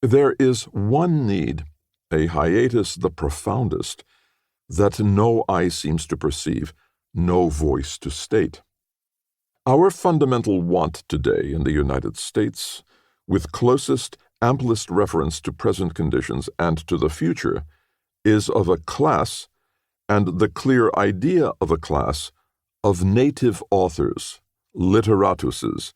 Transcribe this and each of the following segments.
There is one need, a hiatus the profoundest, that no eye seems to perceive, no voice to state. Our fundamental want today in the United States, with closest, amplest reference to present conditions and to the future, is of a class, and the clear idea of a class, of native authors, literatuses,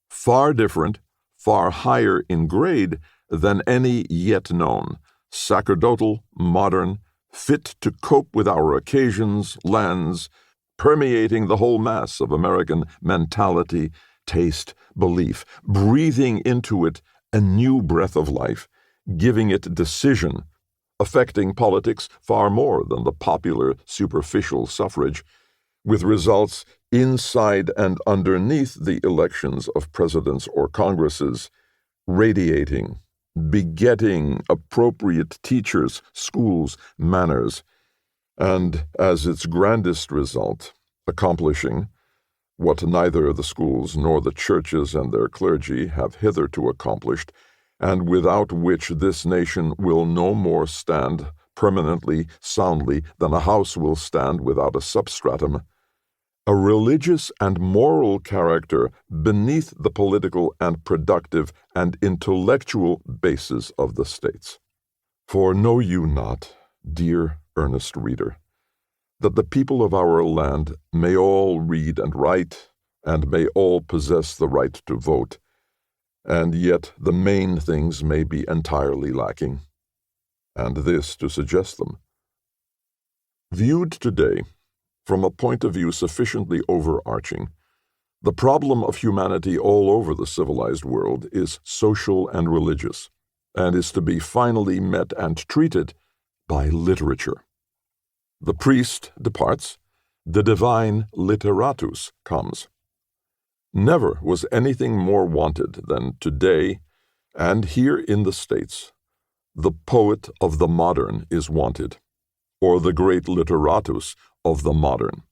far different, far higher in grade than any yet known, sacerdotal, modern, fit to cope with our occasions, lands, permeating the whole mass of American mentality, taste, belief, breathing into it a new breath of life, giving it decision, affecting politics far more than the popular superficial suffrage, with results inside and underneath the elections of presidents or congresses, radiating, begetting appropriate teachers, schools, manners, and, as its grandest result, accomplishing what neither the schools nor the churches and their clergy have hitherto accomplished, and without which this nation will no more stand permanently, soundly, than a house will stand without a substratum, a religious and moral character beneath the political and productive and intellectual basis of the states. For know you not, dear earnest reader, that the people of our land may all read and write, and may all possess the right to vote, and yet the main things may be entirely lacking, and this to suggest them. Viewed today, from a point of view sufficiently overarching, the problem of humanity all over the civilized world is social and religious, and is to be finally met and treated by literature. The priest departs, the divine Literatus comes. Never was anything more wanted than today, and here in the States, the poet of the modern is wanted, or the great Literatus of the modern.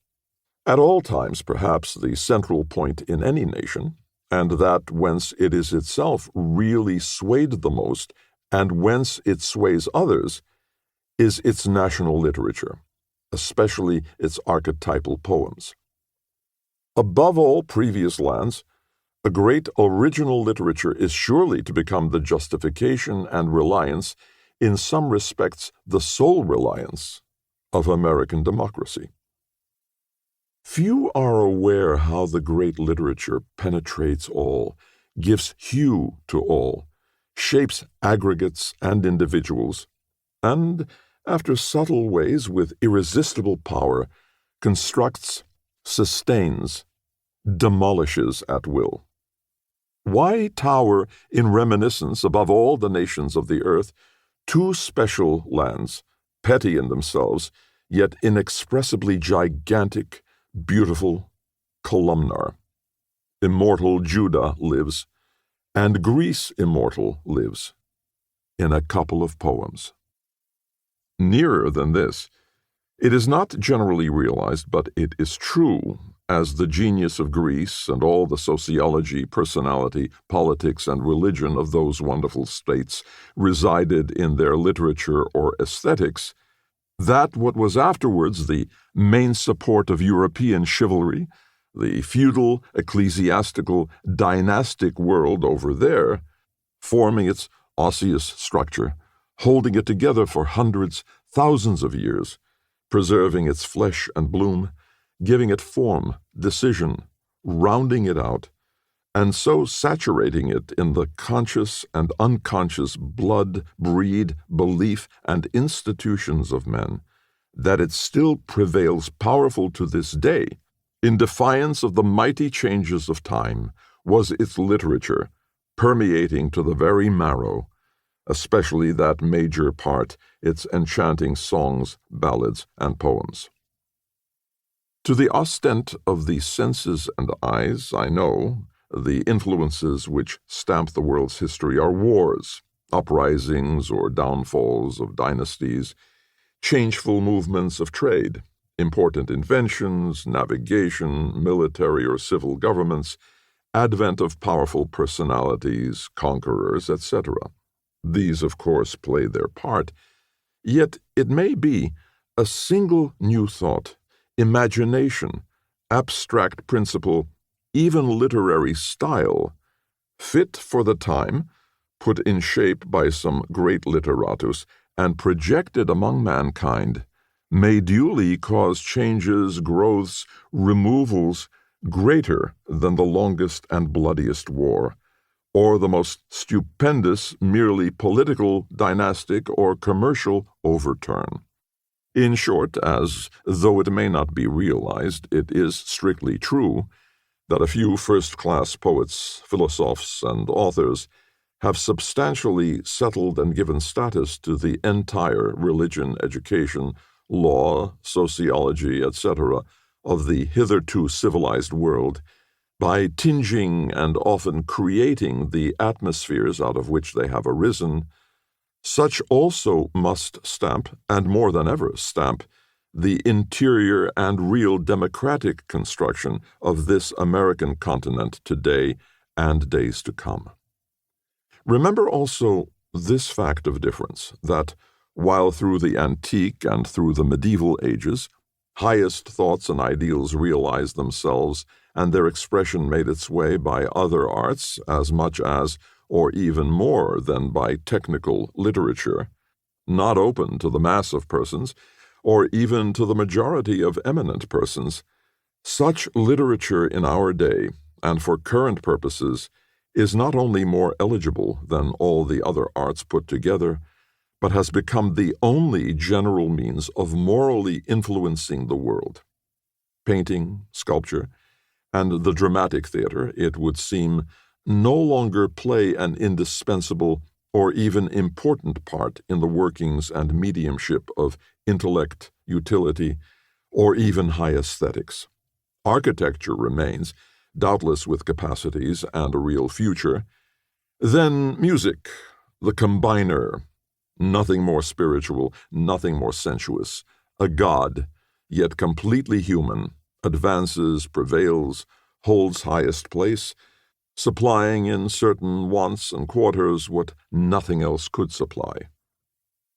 At all times, perhaps, the central point in any nation, and that whence it is itself really swayed the most, and whence it sways others, is its national literature, especially its archetypal poems. Above all previous lands, a great original literature is surely to become the justification and reliance, in some respects the sole reliance, of American democracy. Few are aware how the great literature penetrates all, gives hue to all, shapes aggregates and individuals, and, after subtle ways with irresistible power, constructs, sustains, demolishes at will. Why tower in reminiscence above all the nations of the earth two special lands, petty in themselves, yet inexpressibly gigantic, beautiful, columnar? Immortal Judah lives, and Greece immortal lives, in a couple of poems. Nearer than this, it is not generally realized, but it is true, as the genius of Greece and all the sociology, personality, politics, and religion of those wonderful states resided in their literature or aesthetics, that what was afterwards the main support of European chivalry, the feudal, ecclesiastical, dynastic world over there, forming its osseous structure, holding it together for hundreds, thousands of years, preserving its flesh and bloom, giving it form, decision, rounding it out, and so saturating it in the conscious and unconscious blood, breed, belief, and institutions of men, that it still prevails powerful to this day, in defiance of the mighty changes of time, was its literature, permeating to the very marrow, especially that major part, its enchanting songs, ballads, and poems. To the ostent of the senses and eyes, I know, the influences which stamp the world's history are wars, uprisings or downfalls of dynasties, changeful movements of trade, important inventions, navigation, military or civil governments, advent of powerful personalities, conquerors, etc. These, of course, play their part, yet it may be a single new thought, imagination, abstract principle, even literary style, fit for the time, put in shape by some great literatus, and projected among mankind, may duly cause changes, growths, removals greater than the longest and bloodiest war, or the most stupendous merely political, dynastic, or commercial overturn. In short, as though it may not be realized, it is strictly true that a few first-class poets, philosophers, and authors have substantially settled and given status to the entire religion, education, law, sociology, etc., of the hitherto civilized world by tinging and often creating the atmospheres out of which they have arisen. Such also must stamp, and more than ever stamp, the interior and real democratic construction of this American continent today and days to come. Remember also this fact of difference, that while through the antique and through the medieval ages, highest thoughts and ideals realized themselves and their expression made its way by other arts as much as, or even more than by technical literature, not open to the mass of persons, or even to the majority of eminent persons, such literature in our day, and for current purposes, is not only more eligible than all the other arts put together, but has become the only general means of morally influencing the world. Painting, sculpture, and the dramatic theater, it would seem, no longer play an indispensable or even important part in the workings and mediumship of intellect, utility, or even high aesthetics. Architecture remains, doubtless with capacities and a real future. Then music, the combiner, nothing more spiritual, nothing more sensuous, a god, yet completely human, advances, prevails, holds highest place, supplying in certain wants and quarters what nothing else could supply.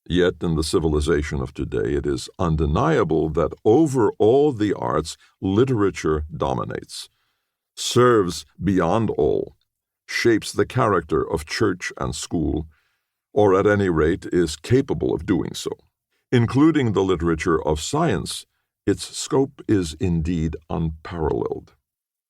Yet in the civilization of today, it is undeniable that over all the arts, literature dominates, serves beyond all, shapes the character of church and school, or at any rate is capable of doing so. Including the literature of science, its scope is indeed unparalleled.